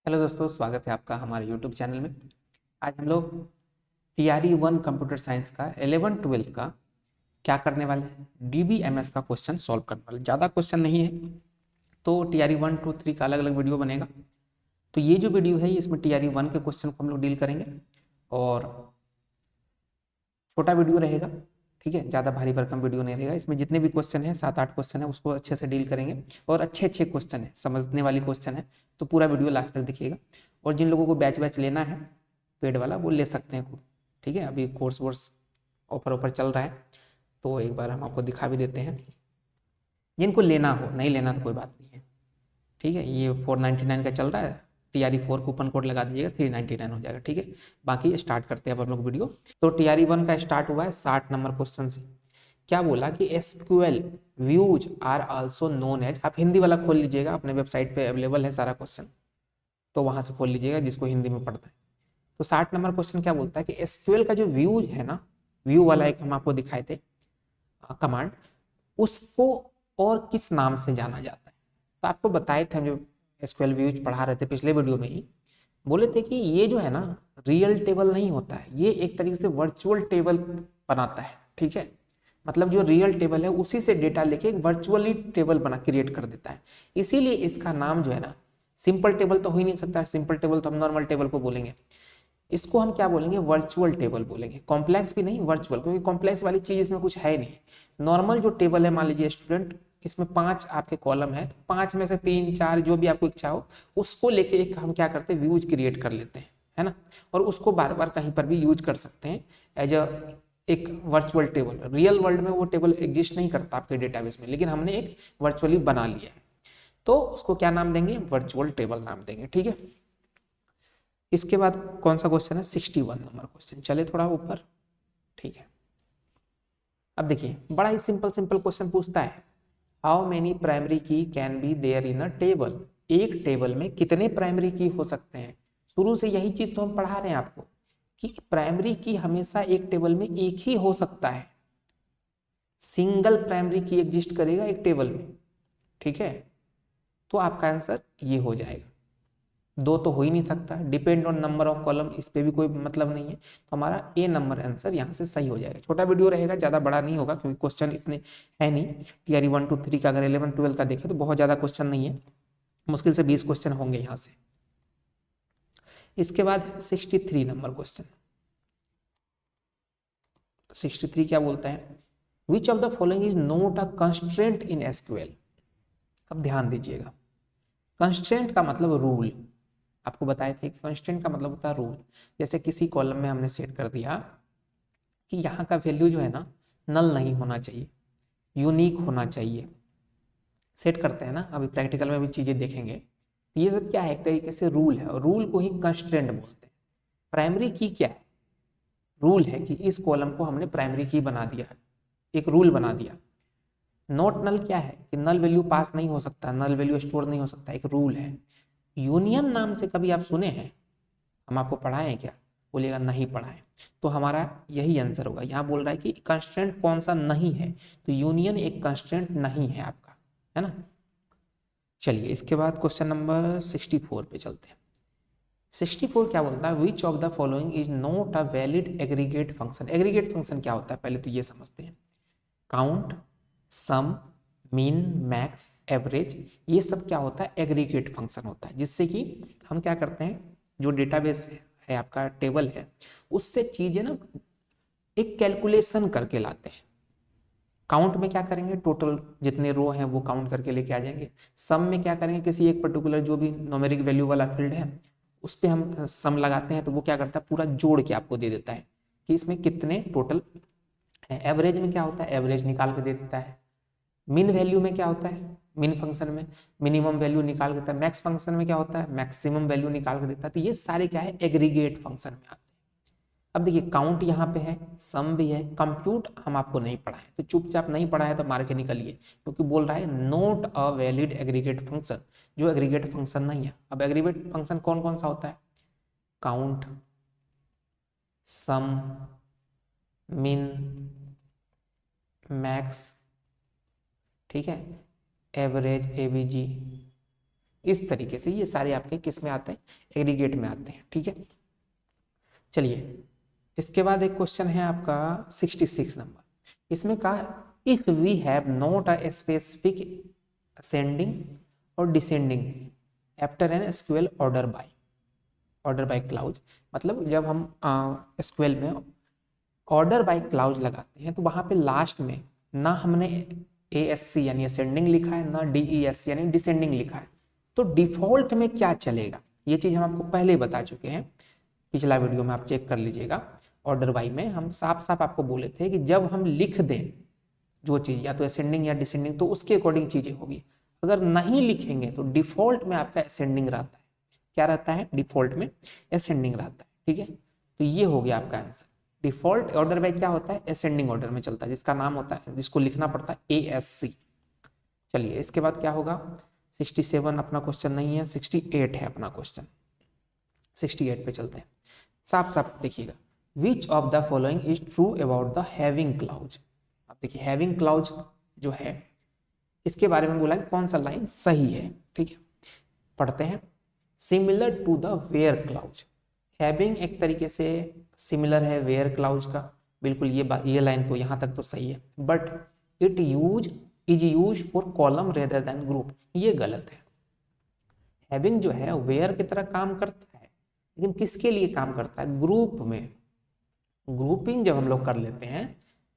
Hello दोस्तों, स्वागत है आपका हमारे यूट्यूब चैनल में। आज हम लोग TRE 1 कंप्यूटर साइंस का 11-12 का क्या करने वाले हैं, DBMS का क्वेश्चन सॉल्व करने वाले। ज़्यादा क्वेश्चन नहीं है, तो TRE 1, 2, 3 का अलग अलग वीडियो बनेगा। तो ये जो वीडियो है इसमें TRE 1 के क्वेश्चन को हम लोग डील करेंगे और छोटा वीडियो रहेगा। ठीक है, ज़्यादा भारी भरकम वीडियो नहीं रहेगा। इसमें जितने भी क्वेश्चन हैं 7-8 क्वेश्चन है उसको अच्छे से डील करेंगे और अच्छे अच्छे क्वेश्चन है, समझने वाली क्वेश्चन है। तो पूरा वीडियो लास्ट तक देखिएगा। और जिन लोगों को बैच बैच लेना है पेड वाला वो ले सकते हैं। ठीक है, अभी कोर्स वोर्स ऑफर चल रहा है, तो एक बार हम आपको दिखा भी देते हैं। जिनको लेना हो, नहीं लेना तो कोई बात नहीं है। ठीक है, ये 499 का चल रहा है। TRE 4 कूपन कोड लगा दीजिएगा, 399 हो जाएगा। ठीक है, बाकी स्टार्ट करते हैं अब हम लोग वीडियो। तो TRE 1 का स्टार्ट हुआ है 60 नंबर क्वेश्चन से। क्या बोला कि SQL views are also known as, आप हिंदी वाला खोल लीजिएगा, अपने वेबसाइट पे अवेलेबल है सारा क्वेश्चन, तो वहां से खोल लीजिएगा जिसको हिंदी में पढ़ता है। तो 60 नंबर क्वेश्चन क्या बोलता है कि SQL का जो व्यूज है ना, व्यू वाला एक हम आपको दिखाए थे कमांड, उसको और किस नाम से जाना जाता है। तो आपको बताए थे हम जो SQL व्यूज पढ़ा रहे थे पिछले वीडियो में ही, बोले थे कि ये जो है ना रियल टेबल नहीं होता है, ये एक तरीके से वर्चुअल टेबल बनाता है। ठीक है, मतलब जो रियल टेबल है उसी से डेटा लेके एक वर्चुअली टेबल बना क्रिएट कर देता है। इसीलिए इसका नाम जो है ना, सिंपल टेबल तो हो ही नहीं सकता है। सिंपल टेबल तो हम नॉर्मल टेबल को बोलेंगे, इसको हम क्या बोलेंगे, वर्चुअल टेबल बोलेंगे। कॉम्प्लेक्स भी नहीं, वर्चुअल, क्योंकि कॉम्प्लेक्स वाली चीज इसमें कुछ है नहीं। नॉर्मल जो टेबल है, मान लीजिए स्टूडेंट, इसमें 5 आपके कॉलम है, तो 5 में से 3, 4 जो भी आपको इच्छा हो उसको लेके एक हम क्या करते हैं, व्यूज क्रिएट कर लेते हैं, है ना। और उसको बार बार कहीं पर भी यूज कर सकते हैं एज अ एक वर्चुअल टेबल। रियल वर्ल्ड में वो टेबल एग्जिस्ट नहीं करता आपके डेटाबेस में, लेकिन हमने एक वर्चुअली बना लिया है, तो उसको क्या नाम देंगे, वर्चुअल टेबल नाम देंगे। ठीक है, इसके बाद कौन सा क्वेश्चन है, 61 नंबर क्वेश्चन। चले थोड़ा ऊपर। ठीक है, अब देखिए बड़ा ही सिंपल सिंपल क्वेश्चन पूछता है, how many primary key can be there in a table. एक टेबल में कितने प्राइमरी की हो सकते हैं। शुरू से यही चीज तो हम पढ़ा रहे हैं आपको कि प्राइमरी की हमेशा एक टेबल में एक ही हो सकता है। सिंगल प्राइमरी की एग्जिस्ट करेगा एक टेबल में। ठीक है, तो आपका आंसर ये हो जाएगा। दो तो हो ही नहीं सकता, depend on number of column, इस पे भी कोई मतलब नहीं है। तो हमारा ए नंबर आंसर यहाँ से सही हो जाएगा। छोटा वीडियो रहेगा, ज़्यादा बड़ा नहीं होगा, क्योंकि क्वेश्चन इतने है नहीं। TRE 1, 2, 3 का अगर 11, 12 का देखें तो बहुत ज़्यादा क्वेश्चन नहीं है, मुश्किल से 20 क्वेश्चन होंगे यहाँ से। इसके बाद 63 नंबर क्वेश्चन। 63 क्या बोलता है, विच of the following is not a constraint in SQL। अब ध्यान दीजिएगा, कंस्ट्रेंट का मतलब रूल। आपको बताए थे कि कंस्टेंट का मतलब होता है रूल। जैसे किसी कॉलम में हमने सेट कर दिया कि यहाँ का वैल्यू जो है ना नल नहीं होना चाहिए, यूनिक होना चाहिए। सेट करते हैं ना, अभी प्रैक्टिकल में भी चीजें देखेंगे। ये सब क्या है, एक तरीके से रूल है, और रूल को ही कंस्ट्रेंट बोलते हैं। प्राइमरी की क्या है, रूल है कि इस कॉलम को हमने प्राइमरी की बना दिया है, एक रूल बना दिया। नॉट नल क्या है कि नल वैल्यू पास नहीं हो सकता, नल वैल्यू स्टोर नहीं हो सकता, एक रूल है। यूनियन नाम से कभी आप सुने हैं, हम आपको पढ़ाए हैं क्या, बोलिएगा नहीं पढ़ाए। तो हमारा यही आंसर होगा। यहाँ बोल रहा है कि कंस्ट्रेंट कौन सा नहीं है, तो यूनियन एक कंस्ट्रेंट नहीं है आपका, है ना। चलिए इसके बाद क्वेश्चन नंबर 64 पे चलते हैं। 64 क्या बोलता है, विच of the following is not a valid aggregate function. Aggregate function क्या होता है, पहले तो ये समझते हैं। काउंट, सम, मीन, मैक्स, एवरेज, ये सब क्या होता है, एग्रीगेट फंक्शन होता है, जिससे कि हम क्या करते हैं, जो डेटाबेस है आपका, टेबल है, उससे चीजें ना एक कैलकुलेशन करके लाते हैं। काउंट में क्या करेंगे, टोटल जितने रो हैं वो काउंट करके लेके आ जाएंगे। सम में क्या करेंगे, किसी एक पर्टिकुलर जो भी न्यूमेरिक वैल्यू वाला फील्ड है उस पर हम सम लगाते हैं, तो वो क्या करता है, पूरा जोड़ के आपको दे देता है कि इसमें कितने टोटल है। एवरेज में क्या होता है, एवरेज निकाल के दे देता है। मिन वैल्यू में क्या होता है, मिन फंक्शन में मिनिमम वैल्यू निकाल के देता है। मैक्स फंक्शन में क्या होता है, मैक्सिमम वैल्यू निकाल के देता है। तो ये सारे क्या है, एग्रीगेट फंक्शन में आते हैं। अब देखिए काउंट यहाँ पे है, सम भी है, कंप्यूट हम आपको नहीं पढ़ाए, तो चुपचाप नहीं पढ़ा है तो मार के निकलिए, क्योंकि बोल रहा है note a valid aggregate function, जो एग्रीगेट फंक्शन नहीं है। अब एग्रीगेट फंक्शन कौन कौन सा होता है, काउंट, सम, मिन, मैक्स, ठीक है, एवरेज, AVG, इस तरीके से ये सारे आपके किस में आते हैं, एग्रीगेट में आते हैं। ठीक है, चलिए इसके बाद एक क्वेश्चन है आपका 66 नंबर। इसमें कहा if we have not a specific ascending और descending after an SQL order by clause, मतलब जब हम स्क्वेल में ऑर्डर बाय क्लाउज लगाते हैं तो वहां पे लास्ट में ना हमने ASC यानी असेंडिंग लिखा है, ना DESC यानी डिसेंडिंग लिखा है, तो डिफॉल्ट में क्या चलेगा ये चीज हम आपको पहले ही बता चुके हैं, पिछला वीडियो में आप चेक कर लीजिएगा। ऑर्डर बाय में हम साफ साफ आपको बोले थे कि जब हम लिख दें जो चीज या तो असेंडिंग या डिसेंडिंग तो उसके अकॉर्डिंग चीजें होगी, अगर नहीं लिखेंगे तो डिफॉल्ट में आपका असेंडिंग रहता है। क्या रहता है, डिफॉल्ट में असेंडिंग रहता है। ठीक है, तो ये हो गया आपका आंसर। डिफॉल्ट ऑर्डर बाय क्या होता है, असेंडिंग ऑर्डर में चलता है, जिसका नाम होता है, जिसको लिखना पड़ता है ASC। चलिए इसके बाद क्या होगा, 67 अपना क्वेश्चन नहीं है, 68 है अपना क्वेश्चन। 68 पे चलते हैं, साफ साफ देखिएगा, which of the following is true about the having clause. अब देखिए हैविंग क्लाउज जो है इसके बारे में बोला है कौन सा लाइन सही है। ठीक है, पढ़ते हैं, similar to the where clause. Having एक तरीके से सिमिलर है वेयर क्लाउज का, बिल्कुल ये लाइन तो यहाँ तक तो सही है, but it is use for column rather than group, ये गलत है। हैविंग जो है वेयर की तरह काम करता है, लेकिन किसके लिए काम करता है, ग्रुप में। ग्रुपिंग जब हम लोग कर लेते हैं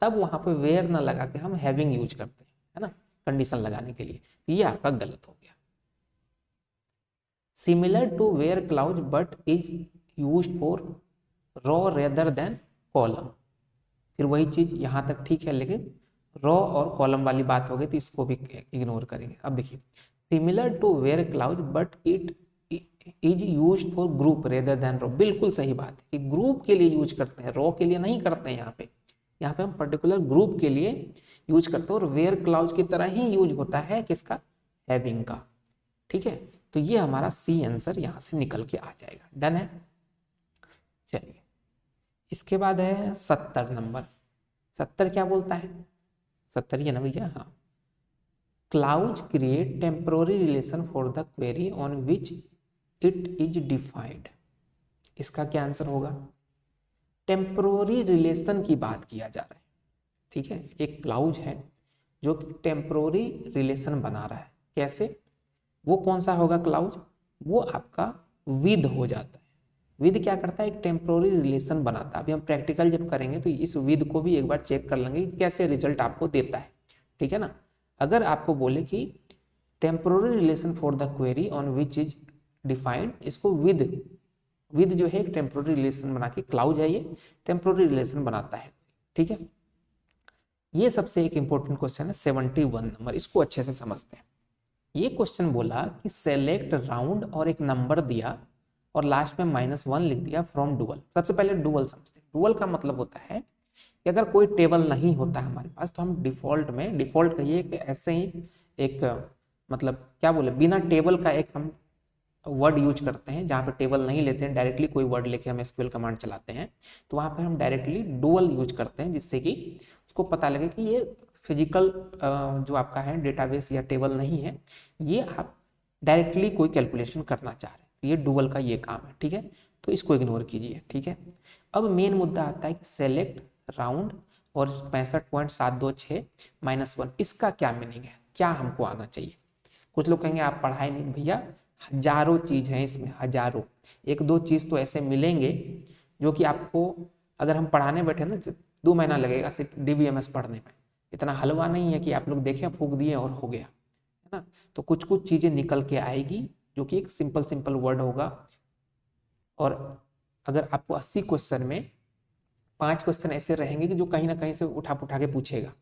तब वहां पे वेयर ना लगा के हम हैविंग यूज करते हैं, है ना, कंडीशन लगाने के लिए, ये आपका गलत हो गया। Similar to where clause but is used for row rather than column, फिर वही चीज यहां तक ठीक है, लेकिन रॉ और कॉलम वाली बात हो गई तो इसको भी इग्नोर करेंगे। अब देखिए, similar to where clause but it is used for group rather than row, बिल्कुल सही बात है कि ग्रुप के लिए यूज करते हैं, रॉ के लिए नहीं करते हैं। यहाँ पे हम पर्टिकुलर ग्रुप के लिए यूज करते हैं, और वेयर क्लाउज की तरह ही यूज होता है किसका, हैविंग का। ठीक है, तो ये हमारा सी आंसर यहां से निकल के आ जाएगा। डन है, चलिए इसके बाद है 70 नंबर। 70 क्या बोलता है, 70 ये ना भैया, हाँ, clause create temporary relation for the query on which it is defined. इसका क्या आंसर होगा, टेम्पोररी रिलेशन की बात किया जा रहा है। ठीक है, एक क्लाउज है जो टेम्पोररी रिलेशन बना रहा है, कैसे, वो कौन सा होगा क्लाउज, वो आपका विद हो जाता है। विद क्या करता है, एक टेम्पोररी रिलेशन बनाता है। अभी हम प्रैक्टिकल जब करेंगे तो इस विद को भी एक बार चेक कर लेंगे कि कैसे रिजल्ट आपको देता है। ठीक है ना, अगर आपको बोले कि temporary relation for the query on which is defined, इसको विद जो है एक टेम्पोररी रिलेशन बना के, क्लाउज है ये, टेम्पोररी रिलेशन बनाता है। ठीक है, ये सबसे एक इंपॉर्टेंट क्वेश्चन है 71 नंबर, इसको अच्छे से समझते हैं। ये क्वेश्चन बोला कि सेलेक्ट राउंड और एक नंबर दिया और लास्ट में -1 लिख दिया फ्रॉम डुअल। सबसे पहले डुअल समझते हैं। डुअल का मतलब होता है कि अगर कोई टेबल नहीं होता है हमारे पास तो हम डिफॉल्ट कहिए कि ऐसे ही एक मतलब क्या बोले, बिना टेबल का एक हम वर्ड यूज करते हैं, जहाँ पे टेबल नहीं लेते हैं, डायरेक्टली कोई वर्ड लेके हम एसक्यूएल कमांड चलाते हैं, तो वहाँ पे हम डायरेक्टली डुअल यूज करते हैं, जिससे कि उसको पता लगे कि ये फिजिकल जो आपका है डेटाबेस या टेबल नहीं है, ये आप डायरेक्टली कोई कैलकुलेशन करना चाह रहे हैं, तो ये डुअल का ये काम है। ठीक है, तो इसको इग्नोर कीजिए। ठीक है, अब मेन मुद्दा आता है कि सेलेक्ट राउंड और 65.726 -1, इसका क्या मीनिंग है, क्या हमको आना चाहिए। कुछ लोग कहेंगे आप पढ़ाए नहीं, भैया हजारों चीज हैं इसमें, हजारों, एक दो चीज तो ऐसे मिलेंगे जो कि आपको अगर हम पढ़ाने बैठे ना 2 महीना लगेगा सिर्फ DBMS पढ़ने में। इतना हलवा नहीं है कि आप लोग देखें फूक दिए और हो गया, है ना। तो कुछ कुछ चीजें निकल के आएगी जो कि एक सिंपल वर्ड होगा, और अगर आपको 80 क्वेश्चन में 5 क्वेश्चन ऐसे रहेंगे कि जो कहीं ना कहीं से उठा के पूछेगा,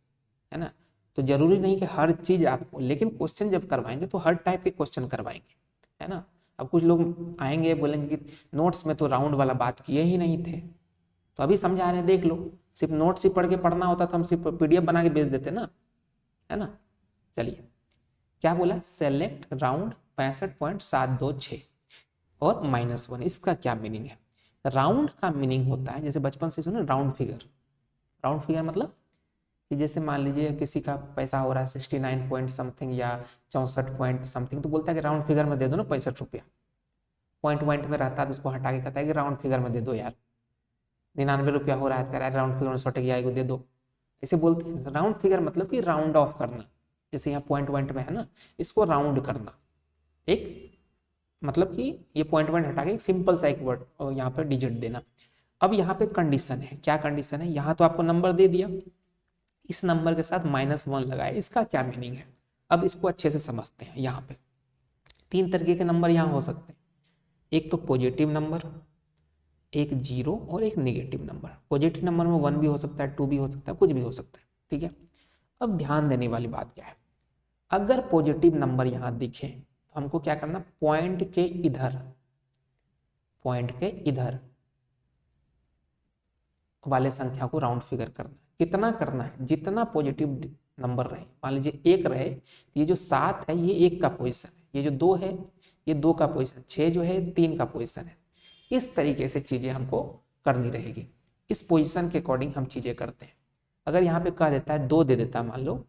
है ना। तो जरूरी नहीं कि हर चीज आपको, लेकिन क्वेश्चन जब करवाएंगे तो हर टाइप के क्वेश्चन करवाएंगे, है ना। अब कुछ लोग आएंगे बोलेंगे कि नोट्स में तो राउंड वाला बात किए ही नहीं थे, तो अभी समझा रहे हैं, देख लो। सिर्फ नोट्स ही पढ़ के पढ़ना होता तो हम सिर्फ PDF बना के भेज देते ना, है ना। चलिए क्या बोला, सेलेक्ट राउंड 65.726 और -1, इसका क्या मीनिंग है। राउंड का मीनिंग होता है, जैसे बचपन से सुने राउंड फिगर। राउंड फिगर मतलब कि जैसे मान लीजिए किसी का पैसा हो रहा है 69 पॉइंट समथिंग या 64 पॉइंट समथिंग, तो बोलता है कि राउंड फिगर में दे दो ना 65 रुपया। पॉइंट पॉइंट में रहता है तो उसको हटा के कहता है कि राउंड फिगर में दे दो यार। 99 रुपया हो रहा है तो कह रहा है राउंड फिगर में 100 टका आएगा दे दो। इसे बोलते हैं राउंड फिगर, मतलब कि राउंड ऑफ करना। जैसे यहाँ पॉइंट पॉइंट में है ना, इसको राउंड करना। एक मतलब कि ये पॉइंट पॉइंट हटा के एक सिंपल सा एक वर्ड यहाँ पे डिजिट देना। अब यहाँ पे कंडीशन है, क्या कंडीशन है, यहाँ तो आपको नंबर दे दिया, इस नंबर के साथ -1 लगाए, इसका क्या मीनिंग है। अब इसको अच्छे से समझते हैं। यहाँ पे 3 तरीके के नंबर यहाँ हो सकते हैं, एक तो पॉजिटिव नंबर, एक जीरो और एक नेगेटिव नंबर। पॉजिटिव नंबर में 1 भी हो सकता है, 2 भी हो सकता है, कुछ भी हो सकता है, ठीक है। अब ध्यान देने वाली बात क्या है, अगर पॉजिटिव नंबर यहाँ दिखे तो हमको क्या करना, पॉइंट के इधर वाले संख्या को राउंड फिगर करना है। कितना करना है, जितना पॉजिटिव नंबर रहे। मान लीजिए 1 रहे, तो ये जो 7 है ये 1 का पोजीशन है, ये जो 2 है ये 2 का पोजीशन, 6 जो है 3 का पोजीशन है। इस तरीके से चीजें हमको करनी रहेगी, इस पोजीशन के अकॉर्डिंग हम चीजें करते हैं। अगर यहाँ पे कह देता है 2 दे देता है, मान लो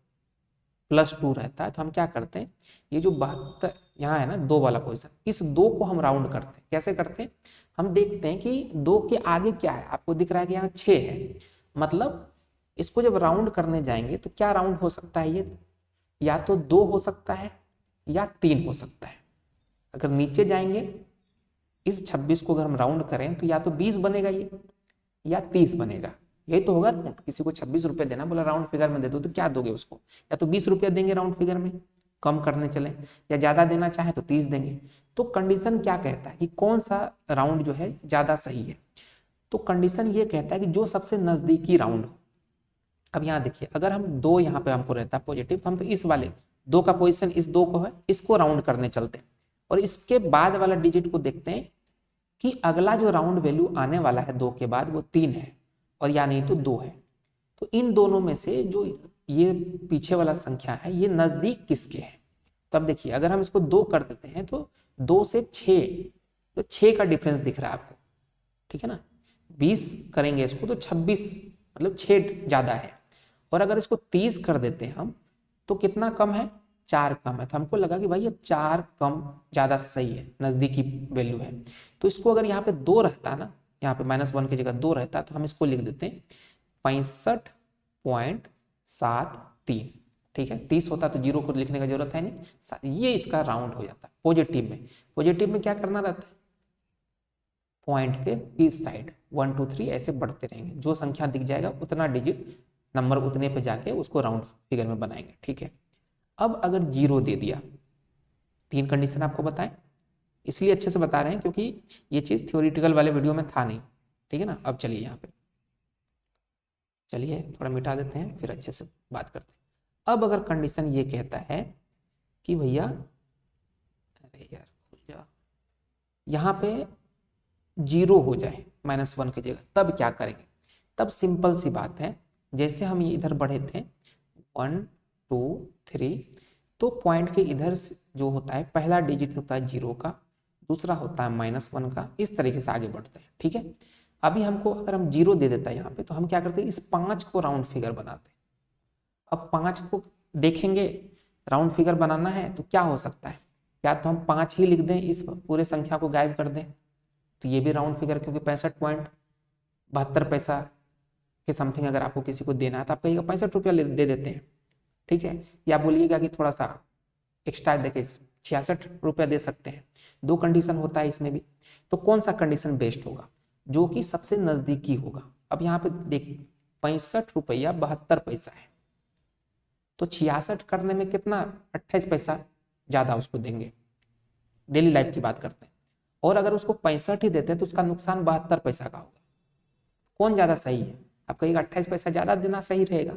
+2 रहता है, तो हम क्या करते हैं, ये जो 72 यहाँ है ना 2 वाला पोजीशन, इस 2 को हम राउंड करते हैं। कैसे करते हैं, हम देखते हैं कि 2 के आगे क्या है, आपको दिख रहा है कि यहाँ 6 है, मतलब इसको जब राउंड करने जाएंगे तो क्या राउंड हो सकता है, ये या तो 2 हो सकता है या 3 हो सकता है। अगर नीचे जाएंगे, इस 26 को अगर हम राउंड करें तो या तो 20 बनेगा ये, या 30 बनेगा। यही तो होगा। किसी को 26 रुपये देना, बोला राउंड फिगर में दे दो, तो क्या दोगे उसको, या तो 20 रुपया देंगे राउंड फिगर में, कम करने चले, या ज्यादा देना चाहे तो 30 देंगे। तो कंडीशन क्या कहता है कि कौन सा राउंड जो है ज्यादा सही है, तो कंडीशन ये कहता है कि जो सबसे नजदीकी राउंड हो। अब यहाँ देखिए, अगर हम 2 यहाँ पे हमको रहता है पॉजिटिव, तो हम तो इस वाले 2 का पोजिशन इस 2 को है, इसको राउंड करने चलते हैं, और इसके बाद वाला डिजिट को देखते हैं कि अगला जो राउंड वैल्यू आने वाला है 2 के बाद वो 3 है और या नहीं तो 2 है। तो इन दोनों में से जो ये पीछे वाला संख्या है ये नजदीक किसके है। तब देखिए, अगर हम इसको 2 कर देते हैं तो 2 से 6, तो 6 का डिफरेंस दिख रहा है आपको, ठीक है ना। 20 करेंगे इसको तो 26, मतलब 6 ज्यादा है। और अगर इसको 30 कर देते हैं हम तो कितना कम है, 4 कम है। तो हमको लगा कि भाई ये 4 कम ज्यादा सही है, नजदीकी वैल्यू है। तो इसको अगर यहाँ पे 2 रहता ना, यहाँ पे -1 की जगह 2 रहता, तो हम इसको लिख देते हैं 65.73, ठीक है। 30 होता तो 0 को लिखने का जरूरत है नहीं, ये इसका राउंड हो जाता है पॉजिटिव में। पॉजिटिव में क्या करना रहता है, पॉइंट के इस साइड 1 2 3 ऐसे बढ़ते रहेंगे, जो संख्या दिख जाएगा उतना डिजिट नंबर उतने पे जाके उसको राउंड फिगर में बनाएंगे, ठीक है। अब अगर 0 दे दिया, 3 कंडीशन आपको बताएं, इसलिए अच्छे से बता रहे हैं क्योंकि ये चीज थ्योरेटिकल वाले वीडियो में था नहीं, ठीक है ना। अब चलिए यहाँ पे, चलिए थोड़ा मिटा देते हैं फिर अच्छे से बात करते हैं। अब अगर कंडीशन ये कहता है कि भैया, अरे यार खुल जा, यहाँ पे 0 हो जाए -1 की जगह, तब क्या करेंगे। तब सिंपल सी बात है, जैसे हम ये इधर बढ़े थे 1 2 3, तो पॉइंट के इधर जो होता है पहला डिजिट होता है 0 का, दूसरा होता है -1 का, इस तरीके से आगे बढ़ते हैं, ठीक है। अभी हमको अगर हम 0 दे देता है यहाँ पे, तो हम क्या करते हैं, इस 5 को राउंड फिगर बनाते हैं। अब 5 को देखेंगे, राउंड फिगर बनाना है तो क्या हो सकता है, या तो हम 5 ही लिख दें, इस पूरे संख्या को गायब कर दें, तो ये भी राउंड फिगर, क्योंकि 65.72 के समथिंग अगर आपको किसी को देना है तो आप कहिएगा 65 रुपया दे देते हैं, ठीक है। या बोलिएगा कि थोड़ा सा एक्स्ट्रा देके 66 रुपया दे सकते हैं। 2 कंडीशन होता है इसमें भी, तो कौन सा कंडीशन बेस्ट होगा, जो कि सबसे नजदीकी होगा। अब यहाँ पे देख 65.72 है, तो 66 करने में कितना 28 पैसा ज्यादा उसको देंगे, डेली लाइफ की बात करते हैं। और अगर उसको 65 ही देते हैं तो उसका नुकसान 72 पैसा का होगा। कौन ज्यादा सही है, आप कहिएगा 28 पैसा ज्यादा देना सही रहेगा।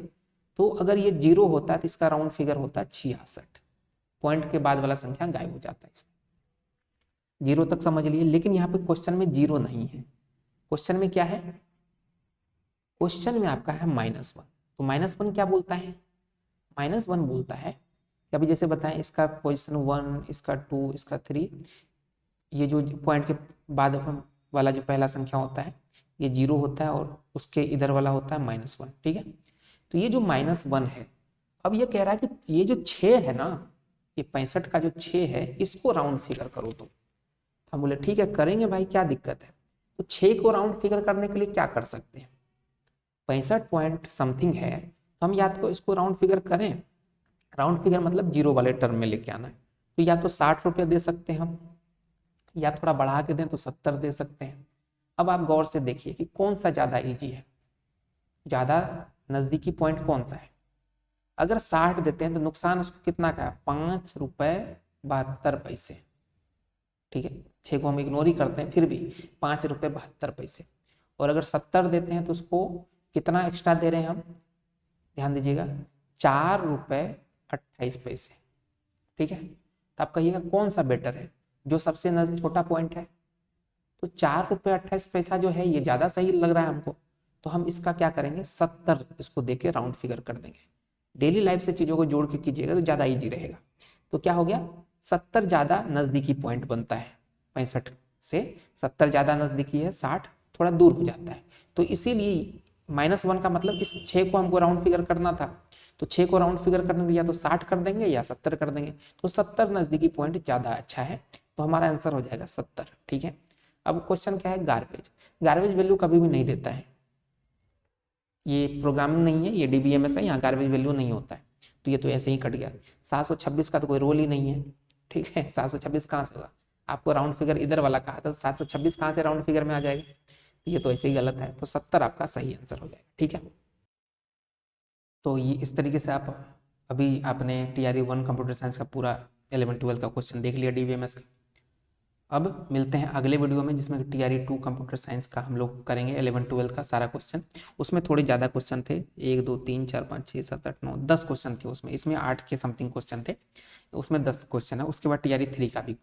तो अगर ये 0 होता है तो इसका राउंड फिगर होता है 66, पॉइंट के बाद वाला संख्या गायब हो जाता है इसमें। 0 तक समझ लिए, लेकिन यहाँ पे क्वेश्चन में 0 नहीं है, क्वेश्चन में क्या है, क्वेश्चन में आपका है -1। तो -1 क्या बोलता है, -1 बोलता है कि अभी जैसे बताएं, इसका पोजिशन 1, इसका 2, इसका 3, ये जो पॉइंट के बाद वाला जो पहला संख्या होता है ये 0 होता है और उसके इधर वाला होता है -1, ठीक है। तो ये जो -1 है, अब ये कह रहा है कि ये जो 6 है ना, ये 65 का जो 6 है इसको राउंड फिगर करो तुम। तो हम बोले ठीक है करेंगे भाई, क्या दिक्कत है। तो 6 को राउंड फिगर करने के लिए क्या कर सकते हैं, 65 पॉइंट समथिंग है, तो हम या तो इसको राउंड फिगर करें, राउंड फिगर मतलब जीरो वाले टर्म में लेके आना है, तो या तो 60 रुपये दे सकते हैं हम, या थोड़ा बढ़ा के दें तो 70 दे सकते हैं। अब आप गौर से देखिए कि कौन सा ज़्यादा ईजी है, ज़्यादा नज़दीकी पॉइंट कौन सा है। अगर 60 देते हैं तो नुकसान उसको कितना का है, 5 रुपये 72 पैसे। ठीक है, 6 को हम इग्नोर ही करते हैं, फिर भी 5 रुपये 72 पैसे। और अगर 70 देते हैं तो उसको कितना एक्स्ट्रा दे रहे हैं हम, ध्यान दीजिएगा, 4 रुपये 28 पैसे। ठीक है, तो आप कहिएगा कौन सा बेटर है, जो सबसे छोटा पॉइंट है। तो 4 रुपये 28 पैसा जो है ये ज़्यादा सही लग रहा है हमको, तो हम इसका क्या करेंगे, 70 इसको देके राउंड फिगर कर देंगे। डेली लाइफ से चीज़ों को जोड़ के कीजिएगा तो ज़्यादा ईजी रहेगा। तो क्या हो गया, 70 ज़्यादा नज़दीकी पॉइंट बनता है 65 से, 70 ज़्यादा नज़दीकी है, 60 थोड़ा दूर हो जाता है। तो इसीलिए -1 का मतलब इस 6 को हमको राउंड फिगर करना था, तो 6 को राउंड फिगर करने के लिए या तो 60 कर देंगे या 70 कर देंगे, तो 70 नज़दीकी पॉइंट ज़्यादा अच्छा है, तो हमारा आंसर हो जाएगा 70। ठीक है, अब क्वेश्चन क्या है, गार्बेज। गार्बेज वैल्यू कभी भी नहीं देता है, ये प्रोग्रामिंग नहीं है, ये डीबीएमएस है, यहाँ गार्बेज वैल्यू नहीं होता है, तो ये तो ऐसे ही कट गया। 726 का तो कोई रोल ही नहीं है। ठीक है, 726 कहाँ से होगा, आपको राउंड फिगर इधर वाला कहा था, 726 कहाँ से राउंड फिगर में आ जाएगा, ये तो ऐसे ही गलत है, तो 70 आपका सही आंसर हो जाएगा। ठीक है, तो ये इस तरीके से आप अभी आपने TRE 1 कंप्यूटर साइंस का पूरा 11-12 का क्वेश्चन देख लिया डीबीएमएस का। अब मिलते हैं अगले वीडियो में जिसमें TRE 2 कंप्यूटर साइंस का हम लोग करेंगे 11-12 का सारा क्वेश्चन। उसमें थोड़े ज़्यादा क्वेश्चन थे, 1 2 3 4 5 6 7 8 9 10 क्वेश्चन थे उसमें, इसमें 8 के समथिंग क्वेश्चन थे, उसमें 10 क्वेश्चन है। उसके बाद TRE 3 का भी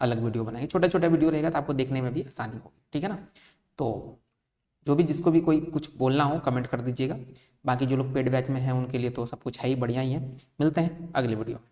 अलग वीडियो बनाएंगे, छोटा छोटा वीडियो रहेगा तो आपको देखने में भी आसानी होगी। ठीक है ना, तो जो भी जिसको भी कोई कुछ बोलना हो कमेंट कर दीजिएगा। बाकी जो लोग पेड बैच में हैं उनके लिए तो सब कुछ है ही, बढ़िया ही है। मिलते हैं अगले वीडियो में।